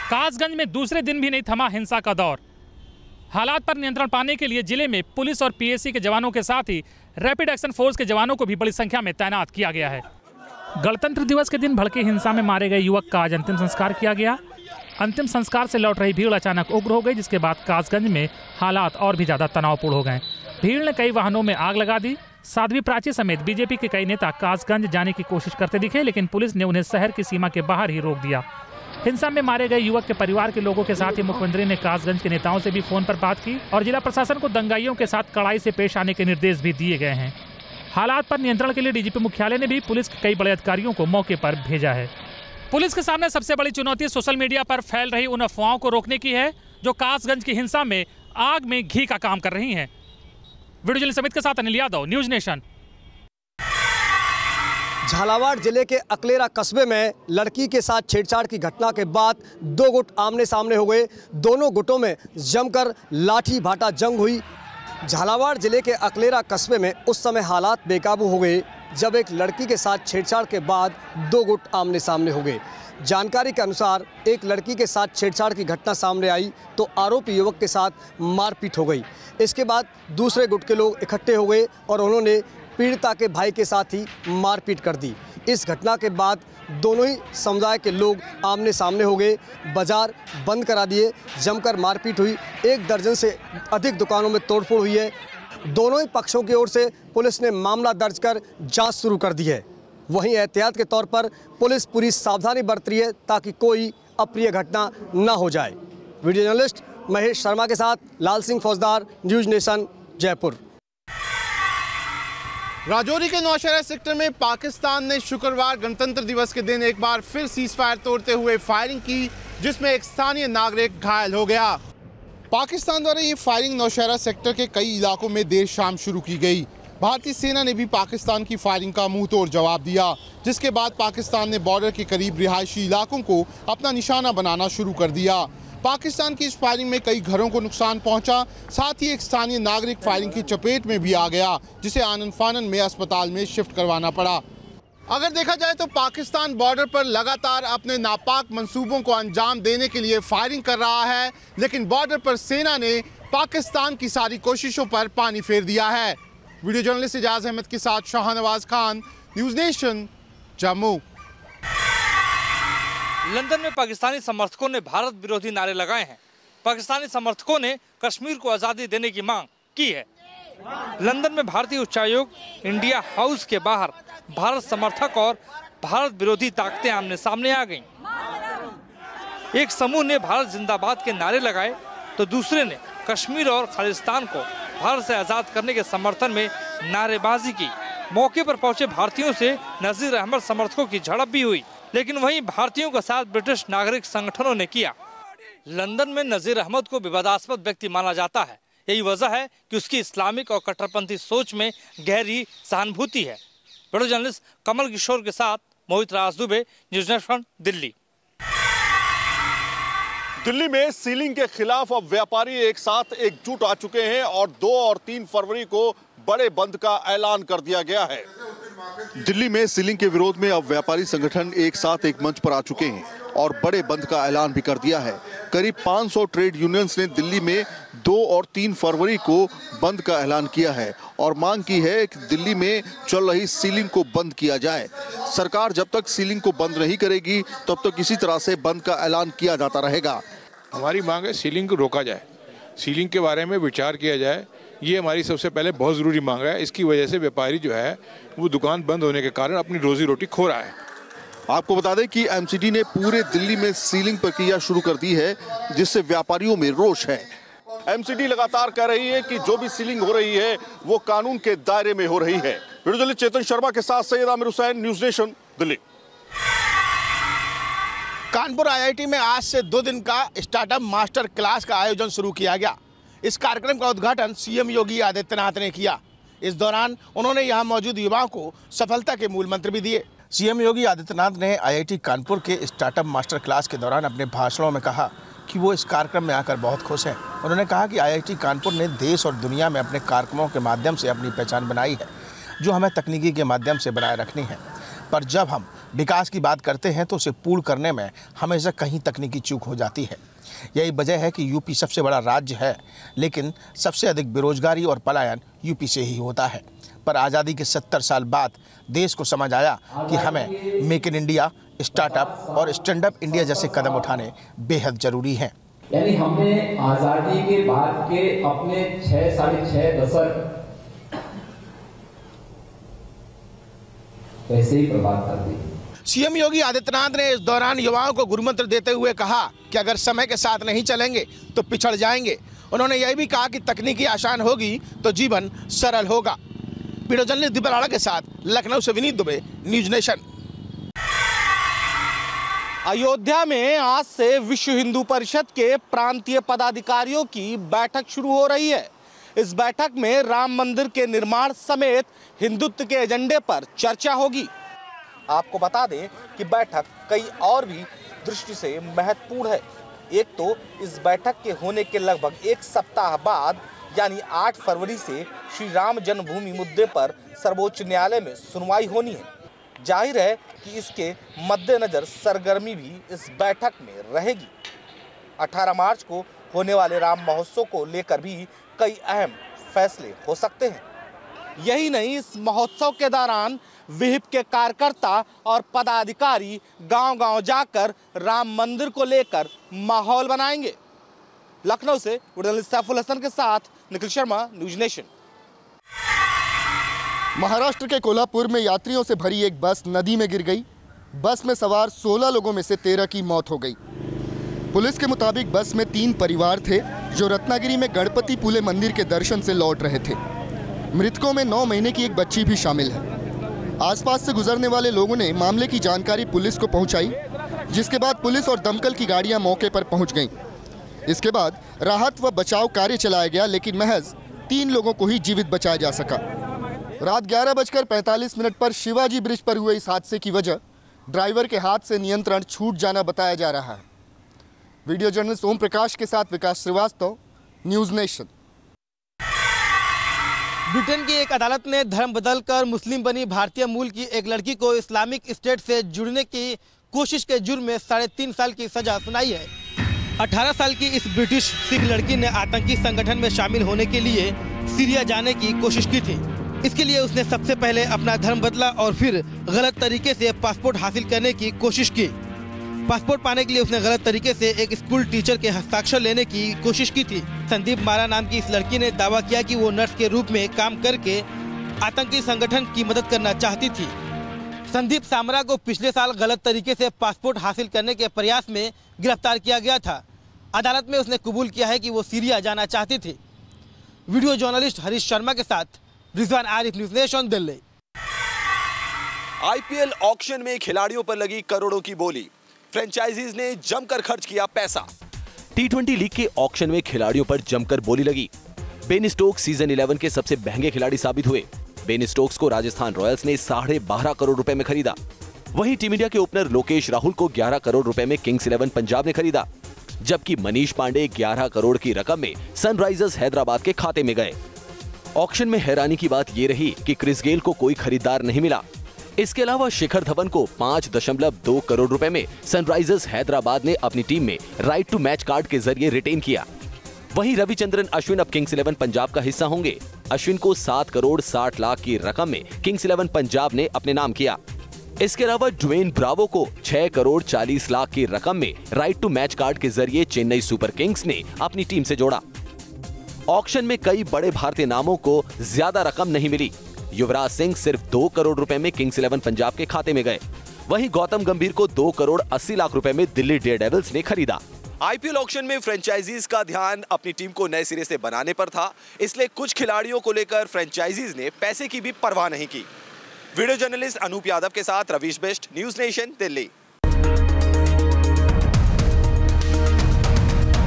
कासगंज में दूसरे दिन भी नहीं थमा हिंसा का दौर। हालात पर नियंत्रण पाने के लिए जिले में पुलिस और पीएसी के जवानों के साथ ही रैपिड एक्शन फोर्स के जवानों को भी बड़ी संख्या में तैनात किया गया है। गणतंत्र दिवस के दिन भड़की हिंसा में मारे गए युवक का आज अंतिम संस्कार किया गया। अंतिम संस्कार से लौट रही भीड़ अचानक उग्र हो गई, जिसके बाद कासगंज में हालात और भी ज्यादा तनावपूर्ण हो गए। भीड़ ने कई वाहनों में आग लगा दी। साध्वी प्राची समेत बीजेपी के कई नेता कासगंज जाने की कोशिश करते दिखे, लेकिन पुलिस ने उन्हें शहर की सीमा के बाहर ही रोक दिया। हिंसा में मारे गए युवक के परिवार के लोगों के साथ ही मुख्यमंत्री ने कासगंज के नेताओं से भी फोन पर बात की और जिला प्रशासन को दंगाइयों के साथ कड़ाई से पेश आने के निर्देश भी दिए गए हैं। हालात पर नियंत्रण के लिए डीजीपी मुख्यालय ने भी पुलिस के कई बड़े अधिकारियों को मौके पर भेजा है। पुलिस के सामने सबसे बड़ी चुनौती सोशल मीडिया पर फैल रही उन अफवाहों को रोकने की है जो कासगंज की हिंसा में आग में घी का काम कर रही हैं। वीडियो जर्नलिस्ट समित के साथ अनिल यादव, न्यूज नेशन। झालावाड़ जिले के अकलेरा कस्बे में लड़की के साथ छेड़छाड़ की घटना के बाद दो गुट आमने सामने हो गए। दोनों गुटों में जमकर लाठी भाटा जंग हुई। झालावाड़ जिले के अकलेरा कस्बे में उस समय हालात बेकाबू हो गए जब एक लड़की के साथ छेड़छाड़ के बाद दो गुट आमने सामने हो गए। जानकारी के अनुसार एक लड़की के साथ छेड़छाड़ की घटना सामने आई तो आरोपी युवक के साथ मारपीट हो गई। इसके बाद दूसरे गुट के लोग इकट्ठे हो गए और उन्होंने पीड़िता के भाई के साथ ही मारपीट कर दी। इस घटना के बाद दोनों ही समुदाय के लोग आमने सामने हो गए। बाजार बंद करा दिए, जमकर मारपीट हुई। 1 दर्जन से अधिक दुकानों में तोड़फोड़ हुई है। दोनों ही पक्षों की ओर से पुलिस ने मामला दर्ज कर जांच शुरू कर दी है। वहीं एहतियात के तौर पर पुलिस पूरी सावधानी बरत रही है ताकि कोई अप्रिय घटना न हो जाए। वीडियो जर्नलिस्ट महेश शर्मा के साथ लाल सिंह फौजदार, न्यूज नेशन, जयपुर। राजौरी के नौशहरा सेक्टर में पाकिस्तान ने शुक्रवार गणतंत्र दिवस के दिन एक बार फिर सीजफायर तोड़ते हुए फायरिंग की, जिसमें एक स्थानीय नागरिक घायल हो गया। पाकिस्तान द्वारा ये फायरिंग नौशहरा सेक्टर के कई इलाकों में देर शाम शुरू की गई। भारतीय सेना ने भी पाकिस्तान की फायरिंग का मुंह तोड़ जवाब दिया, जिसके बाद पाकिस्तान ने बॉर्डर के करीब रिहायशी इलाकों को अपना निशाना बनाना शुरू कर दिया। पाकिस्तान की इस फायरिंग में कई घरों को नुकसान पहुंचा, साथ ही एक स्थानीय नागरिक फायरिंग की चपेट में भी आ गया, जिसे आनन फानन में अस्पताल में शिफ्ट करवाना पड़ा। अगर देखा जाए तो पाकिस्तान बॉर्डर पर लगातार अपने नापाक मंसूबों को अंजाम देने के लिए फायरिंग कर रहा है, लेकिन बॉर्डर पर सेना ने पाकिस्तान की सारी कोशिशों पर पानी फेर दिया है। वीडियो जर्नलिस्ट इजाज अहमद के साथ Shahnawaz Khan, news nation, Jammu. London में पाकिस्तानी समर्थकों ने भारत विरोधी नारे लगाए हैं। पाकिस्तानी समर्थकों ने कश्मीर को आज़ादी देने की मांग की है। लंदन में भारतीय उच्चायोग इंडिया हाउस के बाहर भारत समर्थक और भारत विरोधी ताकतें आमने सामने आ गईं। एक समूह ने भारत जिंदाबाद के नारे लगाए तो दूसरे ने कश्मीर और खालिस्तान को भारत से आज़ाद करने के समर्थन में नारेबाजी की। मौके पर पहुंचे भारतीयों से नजीर अहमद समर्थकों की झड़प भी हुई, लेकिन वहीं भारतीयों का साथ ब्रिटिश नागरिक संगठनों ने किया। लंदन में नजीर अहमद को विवादास्पद व्यक्ति माना जाता है। यही वजह है कि उसकी इस्लामिक और कट्टरपंथी सोच में गहरी सहानुभूति है। वीडियो जर्नलिस्ट कमल किशोर के साथ मोहित राज दुबे, न्यूज नेशन, दिल्ली। दिल्ली में सीलिंग के खिलाफ अब व्यापारी एक साथ एकजुट आ चुके हैं और 2 और 3 फरवरी को बड़े बंद का ऐलान कर दिया गया है। दिल्ली में सीलिंग के विरोध में अब व्यापारी संगठन एक साथ एक मंच पर आ चुके हैं और बड़े बंद का ऐलान भी कर दिया है। करीब 500 ट्रेड यूनियंस ने दिल्ली में 2 और 3 फरवरी को बंद का ऐलान किया है और मांग की है कि दिल्ली में चल रही सीलिंग को बंद किया जाए। सरकार जब तक सीलिंग को बंद नहीं करेगी तब तक इसी तरह से बंद का ऐलान किया जाता रहेगा। हमारी मांग है सीलिंग को रोका जाए, सीलिंग के बारे में विचार किया जाए। ये हमारी सबसे पहले बहुत ज़रूरी मांग है। इसकी वजह से व्यापारी जो है वो दुकान बंद होने के कारण अपनी रोजी रोटी खो रहा है। आपको बता दें कि एमसीडी ने पूरे दिल्ली में सीलिंग प्रक्रिया शुरू कर दी है, जिससे व्यापारियों में रोष है। एमसीडी लगातार कह रही है कि जो भी सीलिंग हो रही है वो कानून के दायरे में हो रही है। वीडियो जर्नलिस्ट चेतन शर्मा के साथ Syed Aamir Hussain, news nation, Delhi. Kanpur IIT में आज से 2 दिन का स्टार्टअप मास्टर क्लास का आयोजन शुरू किया गया। इस कार्यक्रम का उद्घाटन सीएम योगी आदित्यनाथ ने किया। इस दौरान उन्होंने यहां मौजूद युवाओं को सफलता के मूल मंत्र भी दिए। सीएम योगी आदित्यनाथ ने आईआईटी कानपुर के स्टार्टअप मास्टर क्लास के दौरान अपने भाषणों में कहा कि वो इस कार्यक्रम में आकर बहुत खुश हैं। उन्होंने कहा कि आईआईटी कानपुर ने देश और दुनिया में अपने कार्यक्रमों के माध्यम से अपनी पहचान बनाई है, जो हमें तकनीकी के माध्यम से बनाए रखनी है। पर जब हम विकास की बात करते हैं तो उसे पूर्ण करने में हमेशा कहीं तकनीकी चूक हो जाती है। यही वजह है कि यूपी सबसे बड़ा राज्य है, लेकिन सबसे अधिक बेरोजगारी और पलायन यूपी से ही होता है। पर आज़ादी के 70 साल बाद देश को समझ आया कि हमें मेक इन इंडिया, स्टार्टअप और स्टैंड अप इंडिया जैसे कदम उठाने बेहद जरूरी हैं। यानी हमने आज़ादी के बाद के अपने 6-6.5 दशक ऐसे ही बर्बाद कर दी। सीएम योगी आदित्यनाथ ने इस दौरान युवाओं को गुरुमंत्र देते हुए कहा कि अगर समय के साथ नहीं चलेंगे तो पिछड़ जाएंगे। उन्होंने यह भी कहा कि तकनीकी आसान होगी तो जीवन सरल होगा। वीडियो जर्नलिस्ट दीपक राणा के साथ लखनऊ से विनीत दुबे, न्यूज नेशन। अयोध्या में आज से विश्व हिंदू परिषद के प्रांतीय पदाधिकारियों की बैठक शुरू हो रही है। इस बैठक में राम मंदिर के निर्माण समेत हिंदुत्व के एजेंडे पर चर्चा होगी। आपको बता दें कि बैठक कई और भी दृष्टि से महत्वपूर्ण है। एक तो इस बैठक के होने के लगभग एक सप्ताह बाद यानी 8 फरवरी से श्री राम जन्मभूमि मुद्दे पर सर्वोच्च न्यायालय में सुनवाई होनी है। जाहिर है कि इसके मद्देनजर सरगर्मी भी इस बैठक में रहेगी। 18 मार्च को होने वाले राम महोत्सव को लेकर भी कई अहम फैसले हो सकते हैं। यही नहीं, इस महोत्सव के दौरान विहिप के कार्यकर्ता और पदाधिकारी गांव-गांव जाकर राम मंदिर को लेकर माहौल बनाएंगे। लखनऊ से जर्नलिस्ट सैफुल हसन के साथ निखिल शर्मा, न्यूज नेशन। महाराष्ट्र के कोल्हापुर में यात्रियों से भरी एक बस नदी में गिर गई। बस में सवार 16 लोगों में से 13 की मौत हो गई। पुलिस के मुताबिक बस में 3 परिवार थे जो रत्नागिरी में गणपति पुले मंदिर के दर्शन से लौट रहे थे। मृतकों में 9 महीने की एक बच्ची भी शामिल है। आसपास से गुजरने वाले लोगों ने मामले की जानकारी पुलिस को पहुंचाई, जिसके बाद पुलिस और दमकल की गाड़ियां मौके पर पहुंच गईं। इसके बाद राहत व बचाव कार्य चलाया गया, लेकिन महज 3 लोगों को ही जीवित बचाया जा सका। रात 11:45 पर शिवाजी ब्रिज पर हुए इस हादसे की वजह ड्राइवर के हाथ से नियंत्रण छूट जाना बताया जा रहा है। वीडियो जर्नलिस्ट ओम प्रकाश के साथ विकास श्रीवास्तव, न्यूज नेशन। ब्रिटेन की एक अदालत ने धर्म बदलकर मुस्लिम बनी भारतीय मूल की एक लड़की को इस्लामिक स्टेट से जुड़ने की कोशिश के जुर्म में 3.5 साल की सजा सुनाई है। 18 साल की इस ब्रिटिश सिख लड़की ने आतंकी संगठन में शामिल होने के लिए सीरिया जाने की कोशिश की थी। इसके लिए उसने सबसे पहले अपना धर्म बदला और फिर गलत तरीके से पासपोर्ट हासिल करने की कोशिश की। पासपोर्ट पाने के लिए उसने गलत तरीके से एक स्कूल टीचर के हस्ताक्षर लेने की कोशिश की थी। संदीप मारा नाम की इस लड़की ने दावा किया कि वो नर्स के रूप में काम करके आतंकी संगठन की मदद करना चाहती थी। संदीप सामरा को पिछले साल गलत तरीके से पासपोर्ट हासिल करने के प्रयास में गिरफ्तार किया गया था। अदालत में उसने कबूल किया है कि वो सीरिया जाना चाहती थी। वीडियो जर्नलिस्ट हरीश शर्मा के साथ Rizwan Arif, news nation, Delhi. IPL auction में खिलाड़ियों पर लगी करोड़ों की बोली। फ्रेंचाइजीज ने जमकर खर्च किया पैसा। टी20 लीग के ऑक्शन में खिलाड़ियों पर जमकर बोली लगी। बेन स्टोक्स सीजन 11 के सबसे महंगे खिलाड़ी साबित हुए। बेन स्टोक्स को राजस्थान रॉयल्स ने 12.5 करोड़ रुपए में खरीदा। वहीं टीम इंडिया के ओपनर लोकेश राहुल को 11 करोड़ रुपए में किंग्स 11 पंजाब ने खरीदा, जबकि मनीष पांडे 11 करोड़ की रकम में सनराइजर्स हैदराबाद के खाते में गए। ऑक्शन में हैरानी की बात यह रही कि क्रिस गेल को कोई खरीदार नहीं मिला। इसके अलावा शिखर धवन को 5.2 करोड़ रुपए में सनराइजर्स हैदराबाद ने अपनी टीम में राइट टू मैच कार्ड के जरिए रिटेन किया। वहीं रविचंद्रन अश्विन अब किंग्स 11 पंजाब का हिस्सा होंगे। अश्विन को 7 करोड़ 60 लाख की रकम में किंग्स 11 पंजाब ने अपने नाम किया। इसके अलावा ड्वेन ब्रावो को 6 करोड़ 40 लाख की रकम में राइट टू मैच कार्ड के जरिए चेन्नई सुपर किंग्स ने अपनी टीम से जोड़ा। ऑक्शन में कई बड़े भारतीय नामों को ज्यादा रकम नहीं मिली। युवराज सिंह सिर्फ 2 करोड़ रुपए में किंग्स 11 पंजाब के खाते में गए। वहीं गौतम गंभीर को 2 करोड़ 80 लाख रुपए में दिल्ली डेयरडेविल्स ने खरीदा। आईपीएल ऑक्शन में फ्रेंचाइजीज का ध्यान अपनी टीम को नए सिरे से बनाने पर था, इसलिए कुछ खिलाड़ियों को लेकर फ्रेंचाइजीज ने पैसे की भी परवाह नहीं की। वीडियो जर्नलिस्ट अनूप यादव के साथ रवीश बिष्ट, न्यूज नेशन, दिल्ली।